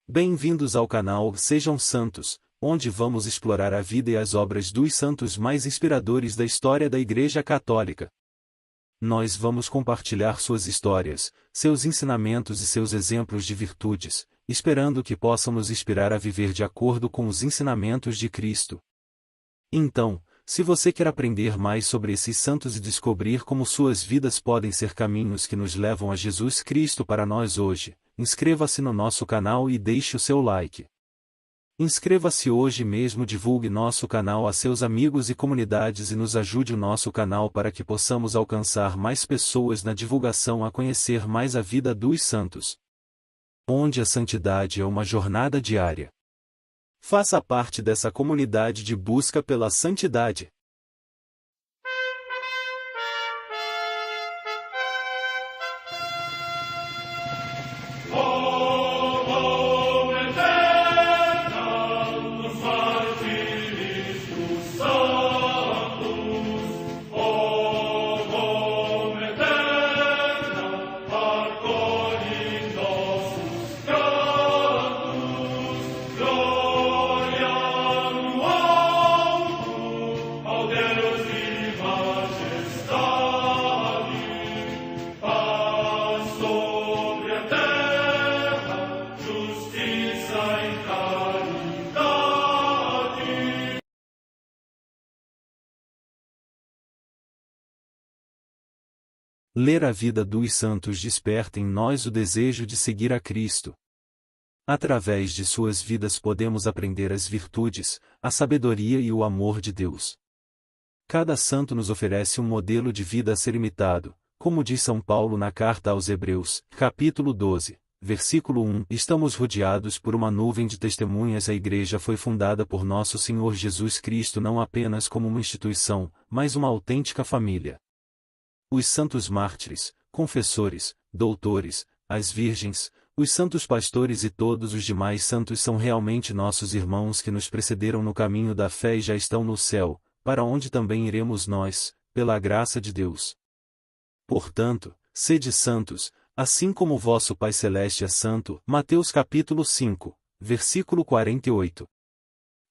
Bem-vindos ao canal Sejam Santos, onde vamos explorar a vida e as obras dos santos mais inspiradores da história da Igreja Católica. Nós vamos compartilhar suas histórias, seus ensinamentos e seus exemplos de virtudes, esperando que possam nos inspirar a viver de acordo com os ensinamentos de Cristo. Então, se você quer aprender mais sobre esses santos e descobrir como suas vidas podem ser caminhos que nos levam a Jesus Cristo para nós hoje, inscreva-se no nosso canal e deixe o seu like. Inscreva-se hoje mesmo, divulgue nosso canal a seus amigos e comunidades e nos ajude o nosso canal para que possamos alcançar mais pessoas na divulgação a conhecer mais a vida dos santos. Onde a santidade é uma jornada diária. Faça parte dessa comunidade de busca pela santidade. Ler a vida dos santos desperta em nós o desejo de seguir a Cristo. Através de suas vidas podemos aprender as virtudes, a sabedoria e o amor de Deus. Cada santo nos oferece um modelo de vida a ser imitado, como diz São Paulo na carta aos Hebreus, capítulo 12, versículo 1. Estamos rodeados por uma nuvem de testemunhas. A Igreja foi fundada por nosso Senhor Jesus Cristo não apenas como uma instituição, mas uma autêntica família. Os santos mártires, confessores, doutores, as virgens, os santos pastores e todos os demais santos são realmente nossos irmãos que nos precederam no caminho da fé e já estão no céu, para onde também iremos nós, pela graça de Deus. Portanto, sede santos, assim como vosso Pai Celeste é santo. Mateus capítulo 5, versículo 48.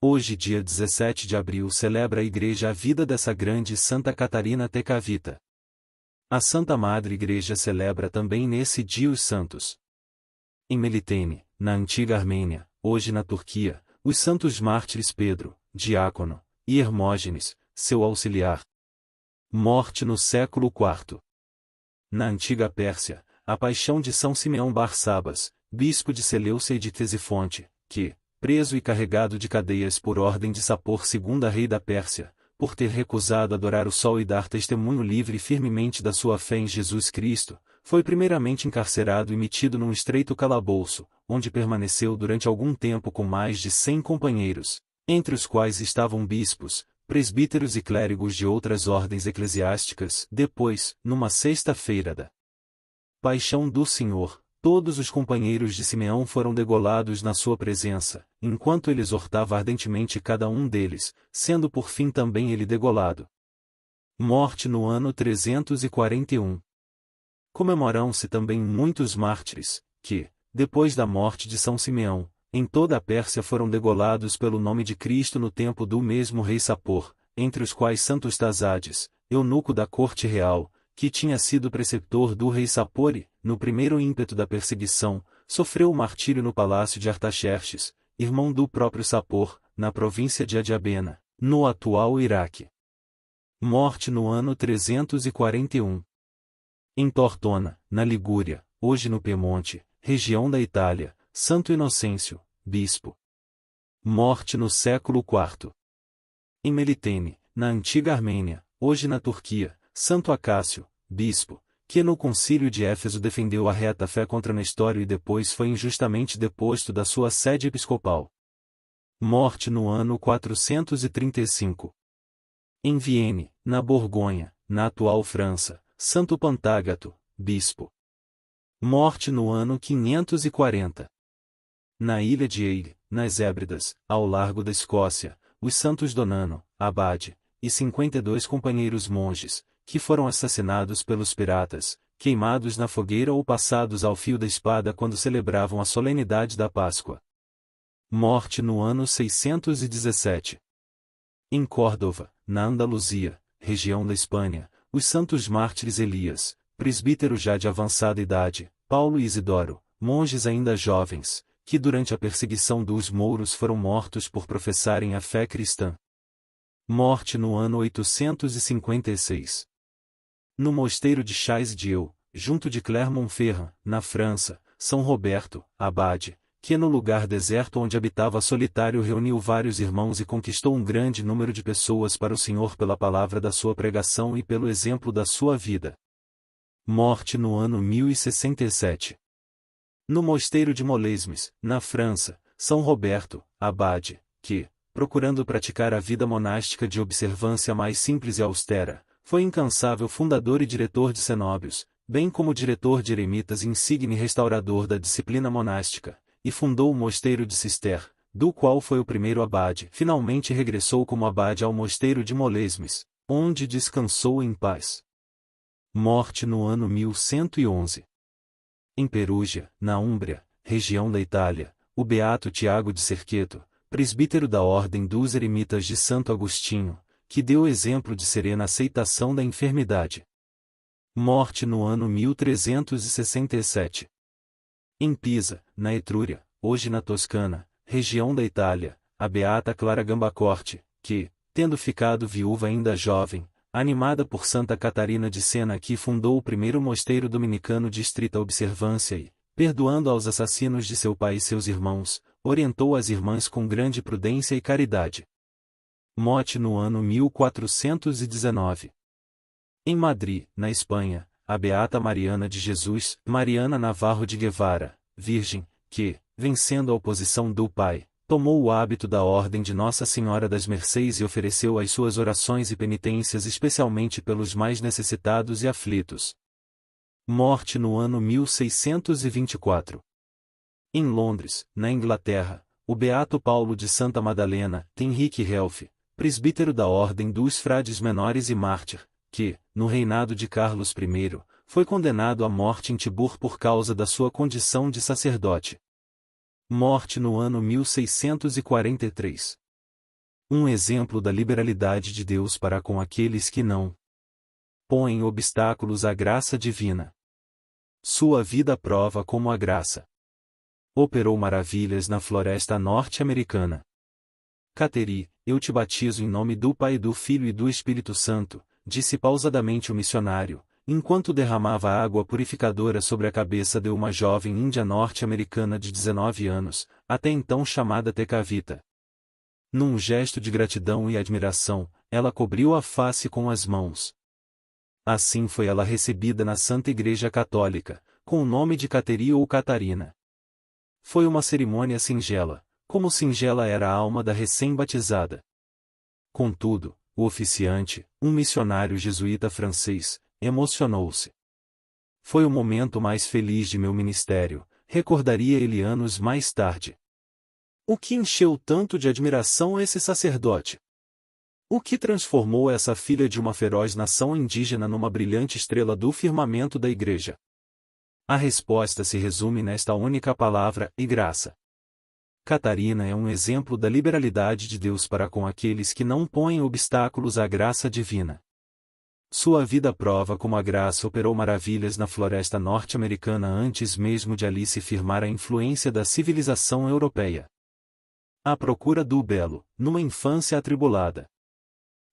Hoje, dia 17 de abril, celebra a Igreja a vida dessa grande Santa Catarina Tecavita. A Santa Madre Igreja celebra também nesse dia os santos. Em Melitene, na antiga Armênia, hoje na Turquia, os santos mártires Pedro, diácono, e Hermógenes, seu auxiliar. Morte no século IV. Na antiga Pérsia, a paixão de São Simeão Barsabas, bispo de Seleucia e de Ctesifonte, que, preso e carregado de cadeias por ordem de Sapor II, rei da Pérsia, por ter recusado adorar o sol e dar testemunho livre e firmemente da sua fé em Jesus Cristo, foi primeiramente encarcerado e metido num estreito calabouço, onde permaneceu durante algum tempo com mais de 100 companheiros, entre os quais estavam bispos, presbíteros e clérigos de outras ordens eclesiásticas. Depois, numa sexta-feira da Paixão do Senhor, todos os companheiros de Simeão foram degolados na sua presença, enquanto ele exortava ardentemente cada um deles, sendo por fim também ele degolado. Morte no ano 341. Comemoram-se também muitos mártires, que, depois da morte de São Simeão, em toda a Pérsia foram degolados pelo nome de Cristo no tempo do mesmo rei Sapor, entre os quais Santo Estazades, eunuco da corte real, que tinha sido preceptor do rei Sapor e, no primeiro ímpeto da perseguição, sofreu o martírio no palácio de Artaxerxes, irmão do próprio Sapor, na província de Adiabena, no atual Iraque. Morte no ano 341. Em Tortona, na Ligúria, hoje no Piemonte, região da Itália, Santo Inocêncio, bispo. Morte no século IV. Em Melitene, na antiga Armênia, hoje na Turquia, Santo Acácio, bispo, que no concílio de Éfeso defendeu a reta fé contra Nestório e depois foi injustamente deposto da sua sede episcopal. Morte no ano 435. Em Vienne, na Borgonha, na atual França, Santo Pantágato, bispo. Morte no ano 540. Na ilha de Eire, nas Hébridas, ao largo da Escócia, os santos Donano, abade, e 52 companheiros monges, que foram assassinados pelos piratas, queimados na fogueira ou passados ao fio da espada quando celebravam a solenidade da Páscoa. Morte no ano 617. Em Córdoba, na Andaluzia, região da Espanha, os santos mártires Elias, presbítero já de avançada idade, Paulo e Isidoro, monges ainda jovens, que durante a perseguição dos mouros foram mortos por professarem a fé cristã. Morte no ano 856. No mosteiro de Chaise-Dieu, junto de Clermont-Ferrand, na França, São Roberto, abade, que no lugar deserto onde habitava solitário reuniu vários irmãos e conquistou um grande número de pessoas para o Senhor pela palavra da sua pregação e pelo exemplo da sua vida. Morte no ano 1067. No mosteiro de Molesmes, na França, São Roberto, abade, que, procurando praticar a vida monástica de observância mais simples e austera, foi incansável fundador e diretor de cenóbios, bem como diretor de eremitas e insigne restaurador da disciplina monástica, e fundou o mosteiro de Cister, do qual foi o primeiro abade. Finalmente regressou como abade ao mosteiro de Molesmes, onde descansou em paz. Morte no ano 1111. Em Perúgia, na Úmbria, região da Itália, o beato Tiago de Cerqueto, presbítero da Ordem dos Eremitas de Santo Agostinho, que deu exemplo de serena aceitação da enfermidade. Morte no ano 1367. Em Pisa, na Etrúria, hoje na Toscana, região da Itália, a beata Clara Gambacorte, que, tendo ficado viúva ainda jovem, animada por Santa Catarina de Sena, que fundou o primeiro mosteiro dominicano de estrita observância e, perdoando aos assassinos de seu pai e seus irmãos, orientou as irmãs com grande prudência e caridade. Morte no ano 1419. Em Madrid, na Espanha, a beata Mariana de Jesus, Mariana Navarro de Guevara, virgem, que, vencendo a oposição do pai, tomou o hábito da Ordem de Nossa Senhora das Mercês e ofereceu as suas orações e penitências especialmente pelos mais necessitados e aflitos. Morte no ano 1624. Em Londres, na Inglaterra, o beato Paulo de Santa Madalena, Henrique Helff, presbítero da Ordem dos Frades Menores e mártir, que, no reinado de Carlos I, foi condenado à morte em Tibur por causa da sua condição de sacerdote. Morte no ano 1643. Um exemplo da liberalidade de Deus para com aqueles que não põem obstáculos à graça divina. Sua vida prova como a graça operou maravilhas na floresta norte-americana. Cateri, eu te batizo em nome do Pai, do Filho e do Espírito Santo, disse pausadamente o missionário, enquanto derramava água purificadora sobre a cabeça de uma jovem índia norte-americana de 19 anos, até então chamada Tecavita. Num gesto de gratidão e admiração, ela cobriu a face com as mãos. Assim foi ela recebida na Santa Igreja Católica, com o nome de Cateri ou Catarina. Foi uma cerimônia singela, como singela era a alma da recém-batizada. Contudo, o oficiante, um missionário jesuíta francês, emocionou-se. Foi o momento mais feliz de meu ministério, recordaria ele anos mais tarde. O que encheu tanto de admiração esse sacerdote? O que transformou essa filha de uma feroz nação indígena numa brilhante estrela do firmamento da Igreja? A resposta se resume nesta única palavra: e graça. Catarina é um exemplo da liberalidade de Deus para com aqueles que não põem obstáculos à graça divina. Sua vida prova como a graça operou maravilhas na floresta norte-americana antes mesmo de ali se firmar a influência da civilização europeia. À procura do belo, numa infância atribulada.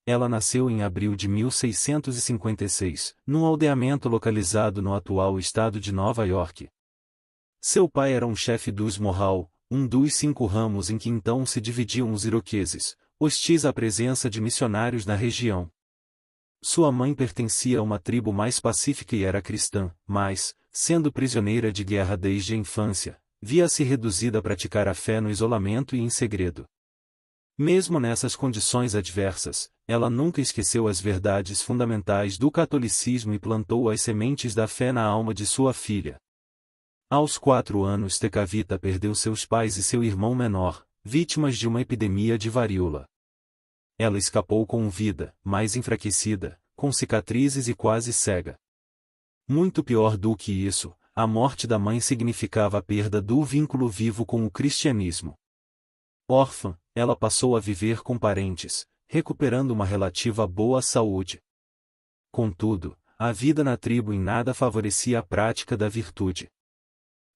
Ela nasceu em abril de 1656, num aldeamento localizado no atual estado de Nova York. Seu pai era um chefe dos Mohawk, um dos 5 ramos em que então se dividiam os iroqueses, hostis à presença de missionários na região. Sua mãe pertencia a uma tribo mais pacífica e era cristã, mas, sendo prisioneira de guerra desde a infância, via-se reduzida a praticar a fé no isolamento e em segredo. Mesmo nessas condições adversas, ela nunca esqueceu as verdades fundamentais do catolicismo e plantou as sementes da fé na alma de sua filha. Aos 4 anos Tecavita perdeu seus pais e seu irmão menor, vítimas de uma epidemia de varíola. Ela escapou com vida, mais enfraquecida, com cicatrizes e quase cega. Muito pior do que isso, a morte da mãe significava a perda do vínculo vivo com o cristianismo. Órfã, ela passou a viver com parentes, recuperando uma relativa boa saúde. Contudo, a vida na tribo em nada favorecia a prática da virtude.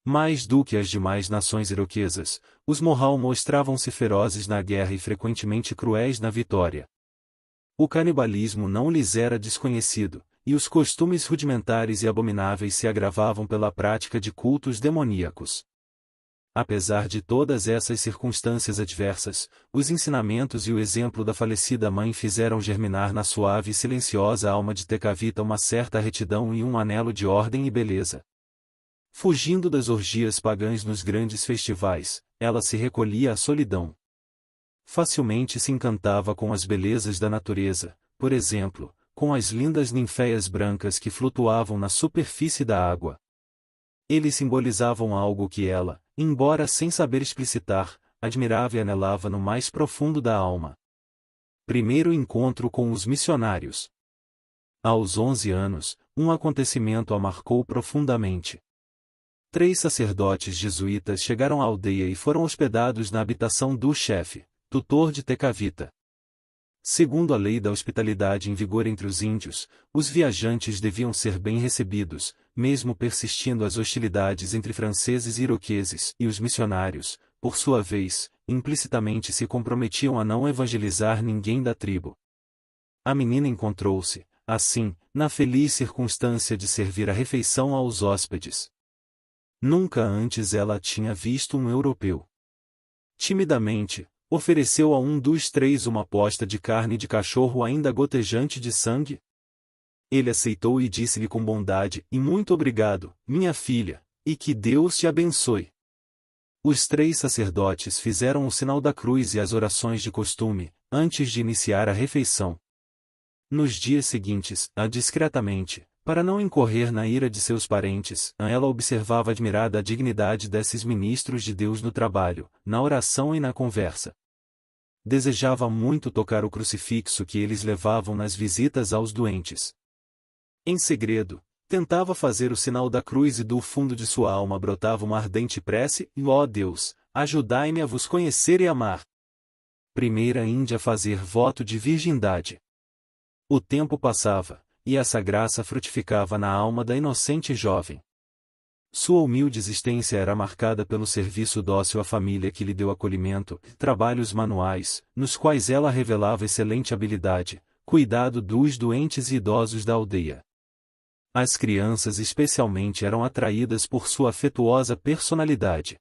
Mais do que as demais nações iroquesas, os Mohawk mostravam-se ferozes na guerra e frequentemente cruéis na vitória. O canibalismo não lhes era desconhecido, e os costumes rudimentares e abomináveis se agravavam pela prática de cultos demoníacos. Apesar de todas essas circunstâncias adversas, os ensinamentos e o exemplo da falecida mãe fizeram germinar na suave e silenciosa alma de Tecavita uma certa retidão e um anelo de ordem e beleza. Fugindo das orgias pagãs nos grandes festivais, ela se recolhia à solidão. Facilmente se encantava com as belezas da natureza, por exemplo, com as lindas ninféias brancas que flutuavam na superfície da água. Eles simbolizavam algo que ela, embora sem saber explicitar, admirava e anelava no mais profundo da alma. Primeiro encontro com os missionários. Aos 11 anos, um acontecimento a marcou profundamente. 3 sacerdotes jesuítas chegaram à aldeia e foram hospedados na habitação do chefe, tutor de Tecavita. Segundo a lei da hospitalidade em vigor entre os índios, os viajantes deviam ser bem recebidos, mesmo persistindo as hostilidades entre franceses e iroqueses, e os missionários, por sua vez, implicitamente se comprometiam a não evangelizar ninguém da tribo. A menina encontrou-se, assim, na feliz circunstância de servir a refeição aos hóspedes. Nunca antes ela tinha visto um europeu. Timidamente, ofereceu a um dos 3 uma posta de carne de cachorro ainda gotejante de sangue. Ele aceitou e disse-lhe com bondade: "E muito obrigado, minha filha, e que Deus te abençoe." Os 3 sacerdotes fizeram o sinal da cruz e as orações de costume, antes de iniciar a refeição. Nos dias seguintes, discretamente, para não incorrer na ira de seus parentes, ela observava admirada a dignidade desses ministros de Deus no trabalho, na oração e na conversa. Desejava muito tocar o crucifixo que eles levavam nas visitas aos doentes. Em segredo, tentava fazer o sinal da cruz e do fundo de sua alma brotava uma ardente prece: "Ó Deus, ajudai-me a vos conhecer e amar." Primeira índia a fazer voto de virgindade. O tempo passava, e essa graça frutificava na alma da inocente jovem. Sua humilde existência era marcada pelo serviço dócil à família que lhe deu acolhimento, trabalhos manuais, nos quais ela revelava excelente habilidade, cuidado dos doentes e idosos da aldeia. As crianças especialmente eram atraídas por sua afetuosa personalidade.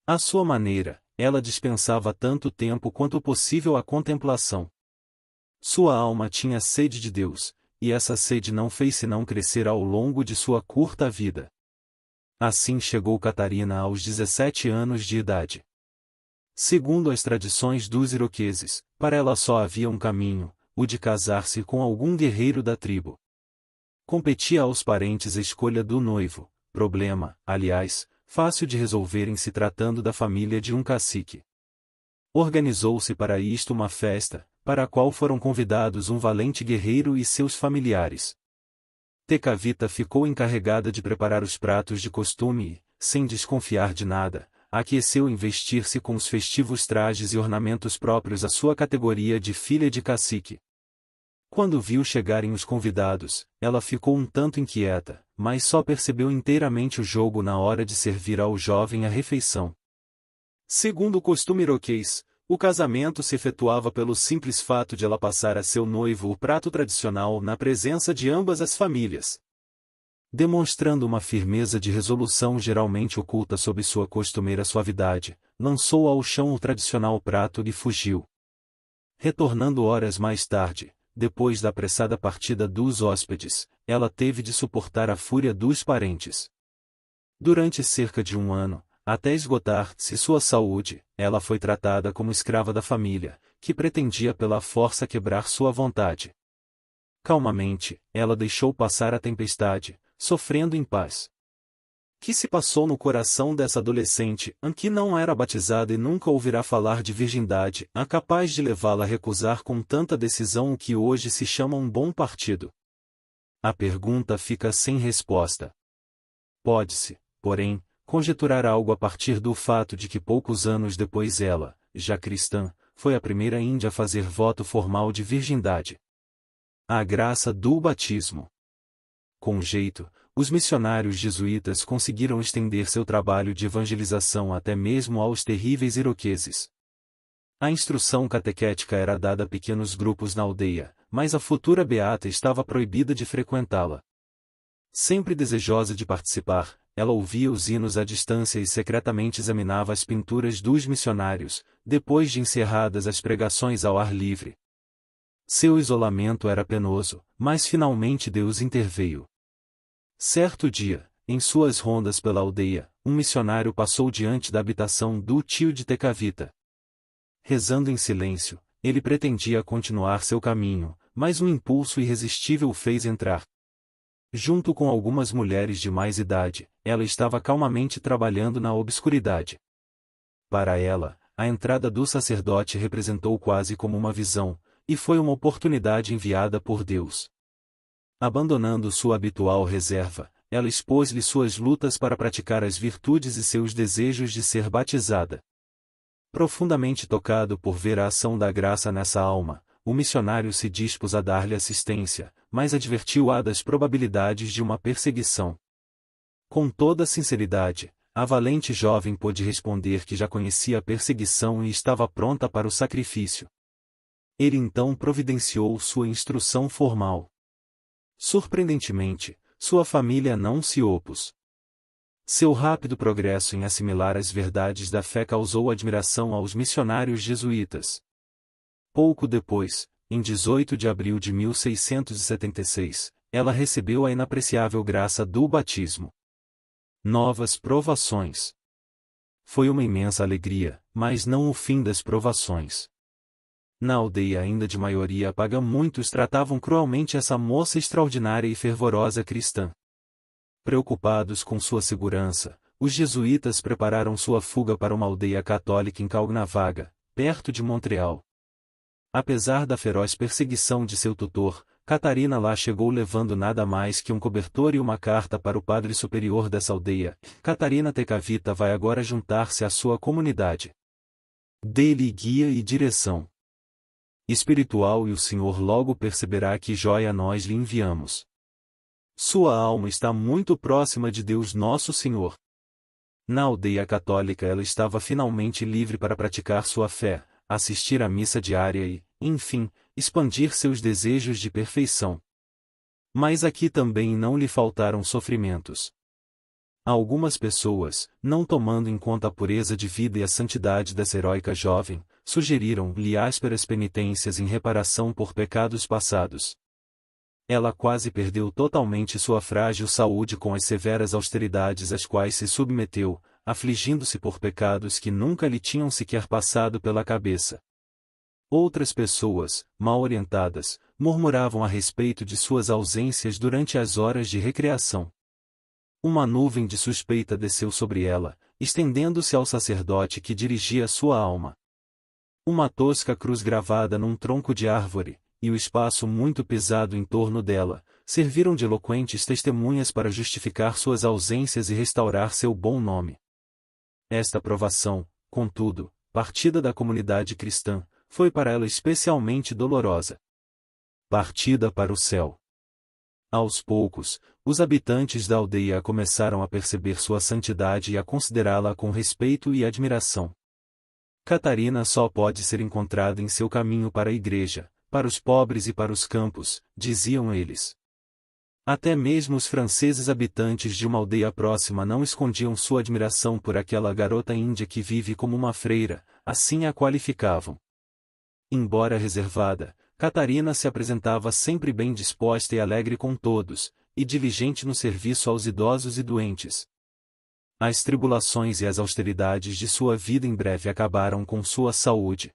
À sua maneira, ela dispensava tanto tempo quanto possível à contemplação. Sua alma tinha sede de Deus, e essa sede não fez senão crescer ao longo de sua curta vida. Assim chegou Catarina aos 17 anos de idade. Segundo as tradições dos iroqueses, para ela só havia um caminho, o de casar-se com algum guerreiro da tribo. Competia aos parentes a escolha do noivo, problema, aliás, fácil de resolver em se tratando da família de um cacique. Organizou-se para isto uma festa, para a qual foram convidados um valente guerreiro e seus familiares. Tecavita ficou encarregada de preparar os pratos de costume e, sem desconfiar de nada, aqueceu em vestir-se com os festivos trajes e ornamentos próprios à sua categoria de filha de cacique. Quando viu chegarem os convidados, ela ficou um tanto inquieta, mas só percebeu inteiramente o jogo na hora de servir ao jovem a refeição. Segundo o costume iroquês, o casamento se efetuava pelo simples fato de ela passar a seu noivo o prato tradicional na presença de ambas as famílias. Demonstrando uma firmeza de resolução geralmente oculta sob sua costumeira suavidade, lançou ao chão o tradicional prato e fugiu. Retornando horas mais tarde, depois da apressada partida dos hóspedes, ela teve de suportar a fúria dos parentes. Durante cerca de 1 ano, até esgotar-se sua saúde, ela foi tratada como escrava da família, que pretendia pela força quebrar sua vontade. Calmamente, ela deixou passar a tempestade, sofrendo em paz. Que se passou no coração dessa adolescente, que não era batizada e nunca ouvirá falar de virgindade, capaz de levá-la a recusar com tanta decisão o que hoje se chama um bom partido? A pergunta fica sem resposta. Pode-se, porém, conjeturar algo a partir do fato de que poucos anos depois ela, já cristã, foi a primeira índia a fazer voto formal de virgindade. A graça do batismo. Com jeito, os missionários jesuítas conseguiram estender seu trabalho de evangelização até mesmo aos terríveis iroqueses. A instrução catequética era dada a pequenos grupos na aldeia, mas a futura beata estava proibida de frequentá-la. Sempre desejosa de participar, ela ouvia os hinos à distância e secretamente examinava as pinturas dos missionários, depois de encerradas as pregações ao ar livre. Seu isolamento era penoso, mas finalmente Deus interveio. Certo dia, em suas rondas pela aldeia, um missionário passou diante da habitação do tio de Tecavita. Rezando em silêncio, ele pretendia continuar seu caminho, mas um impulso irresistível o fez entrar. Junto com algumas mulheres de mais idade, ela estava calmamente trabalhando na obscuridade. Para ela, a entrada do sacerdote representou quase como uma visão, e foi uma oportunidade enviada por Deus. Abandonando sua habitual reserva, ela expôs-lhe suas lutas para praticar as virtudes e seus desejos de ser batizada. Profundamente tocado por ver a ação da graça nessa alma, o missionário se dispôs a dar-lhe assistência, mas advertiu-a das probabilidades de uma perseguição. Com toda sinceridade, a valente jovem pôde responder que já conhecia a perseguição e estava pronta para o sacrifício. Ele então providenciou sua instrução formal. Surpreendentemente, sua família não se opôs. Seu rápido progresso em assimilar as verdades da fé causou admiração aos missionários jesuítas. Pouco depois, em 18 de abril de 1676, ela recebeu a inapreciável graça do batismo. Novas provações. Foi uma imensa alegria, mas não o fim das provações. Na aldeia ainda de maioria pagã muitos tratavam cruelmente essa moça extraordinária e fervorosa cristã. Preocupados com sua segurança, os jesuítas prepararam sua fuga para uma aldeia católica em Caughnawaga, perto de Montreal. Apesar da feroz perseguição de seu tutor, Catarina lá chegou levando nada mais que um cobertor e uma carta para o padre superior dessa aldeia. Catarina Tecavita vai agora juntar-se à sua comunidade. Dê-lhe guia e direção espiritual e o Senhor logo perceberá que joia nós lhe enviamos. Sua alma está muito próxima de Deus Nosso Senhor. Na aldeia católica ela estava finalmente livre para praticar sua fé, assistir à missa diária e, enfim, expandir seus desejos de perfeição. Mas aqui também não lhe faltaram sofrimentos. Algumas pessoas, não tomando em conta a pureza de vida e a santidade dessa heróica jovem, sugeriram-lhe ásperas penitências em reparação por pecados passados. Ela quase perdeu totalmente sua frágil saúde com as severas austeridades às quais se submeteu, afligindo-se por pecados que nunca lhe tinham sequer passado pela cabeça. Outras pessoas, mal orientadas, murmuravam a respeito de suas ausências durante as horas de recreação. Uma nuvem de suspeita desceu sobre ela, estendendo-se ao sacerdote que dirigia sua alma. Uma tosca cruz gravada num tronco de árvore, e o espaço muito pesado em torno dela, serviram de eloquentes testemunhas para justificar suas ausências e restaurar seu bom nome. Esta provação, contudo, partida da comunidade cristã, foi para ela especialmente dolorosa. Partida para o céu. Aos poucos, os habitantes da aldeia começaram a perceber sua santidade e a considerá-la com respeito e admiração. Catarina só pode ser encontrada em seu caminho para a igreja, para os pobres e para os campos, diziam eles. Até mesmo os franceses habitantes de uma aldeia próxima não escondiam sua admiração por aquela garota índia que vive como uma freira, assim a qualificavam. Embora reservada, Catarina se apresentava sempre bem disposta e alegre com todos, e diligente no serviço aos idosos e doentes. As tribulações e as austeridades de sua vida em breve acabaram com sua saúde.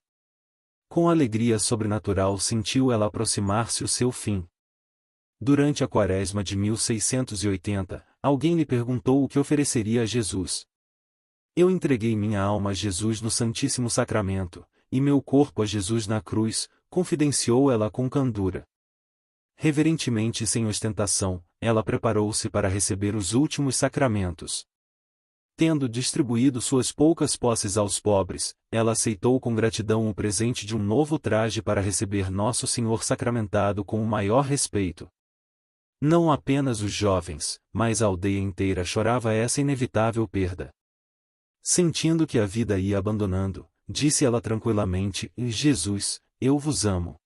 Com alegria sobrenatural sentiu ela aproximar-se o seu fim. Durante a quaresma de 1680, alguém lhe perguntou o que ofereceria a Jesus. Eu entreguei minha alma a Jesus no Santíssimo Sacramento, e meu corpo a Jesus na cruz, confidenciou ela com candura. reverentemente e sem ostentação, ela preparou-se para receber os últimos sacramentos. Tendo distribuído suas poucas posses aos pobres, ela aceitou com gratidão o presente de um novo traje para receber Nosso Senhor sacramentado com o maior respeito. Não apenas os jovens, mas a aldeia inteira chorava essa inevitável perda. Sentindo que a vida ia abandonando, disse ela tranquilamente: Jesus, eu vos amo.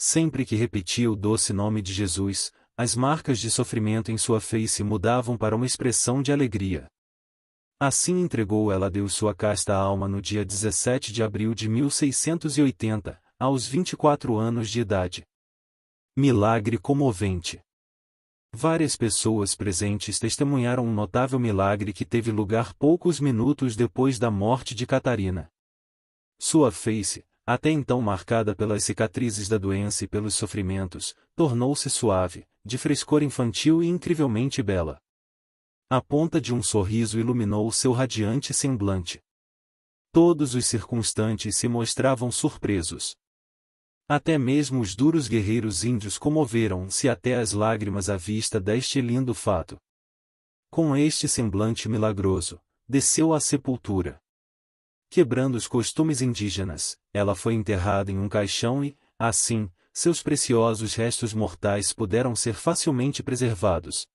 Sempre que repetia o doce nome de Jesus, as marcas de sofrimento em sua face mudavam para uma expressão de alegria. Assim entregou ela a Deus sua casta alma no dia 17 de abril de 1680, aos 24 anos de idade. Milagre comovente. Várias pessoas presentes testemunharam um notável milagre que teve lugar poucos minutos depois da morte de Catarina. Sua face, até então marcada pelas cicatrizes da doença e pelos sofrimentos, tornou-se suave, de frescor infantil e incrivelmente bela. A ponta de um sorriso iluminou seu radiante semblante. Todos os circunstantes se mostravam surpresos. Até mesmo os duros guerreiros índios comoveram-se até as lágrimas à vista deste lindo fato. Com este semblante milagroso, desceu à sepultura. Quebrando os costumes indígenas, ela foi enterrada em um caixão e, assim, seus preciosos restos mortais puderam ser facilmente preservados.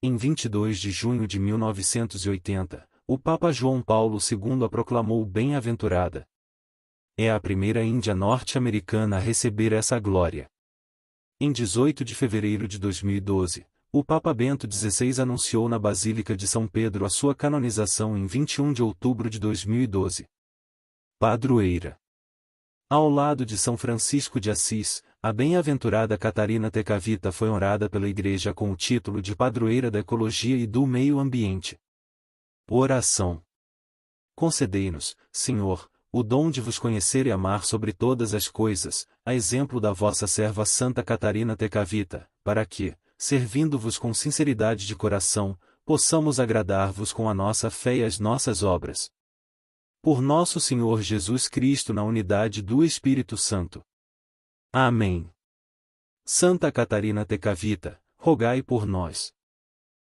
Em 22 de junho de 1980, o Papa João Paulo II a proclamou bem-aventurada. É a primeira índia norte-americana a receber essa glória. Em 18 de fevereiro de 2012, o Papa Bento XVI anunciou na Basílica de São Pedro a sua canonização em 21 de outubro de 2012. Padroeira. Ao lado de São Francisco de Assis, a bem-aventurada Catarina Tecavita foi honrada pela Igreja com o título de padroeira da ecologia e do meio ambiente. Oração. Concedei-nos, Senhor, o dom de vos conhecer e amar sobre todas as coisas, a exemplo da vossa serva Santa Catarina Tecavita, para que, servindo-vos com sinceridade de coração, possamos agradar-vos com a nossa fé e as nossas obras. Por nosso Senhor Jesus Cristo, na unidade do Espírito Santo. Amém. Santa Catarina Tecavita, rogai por nós.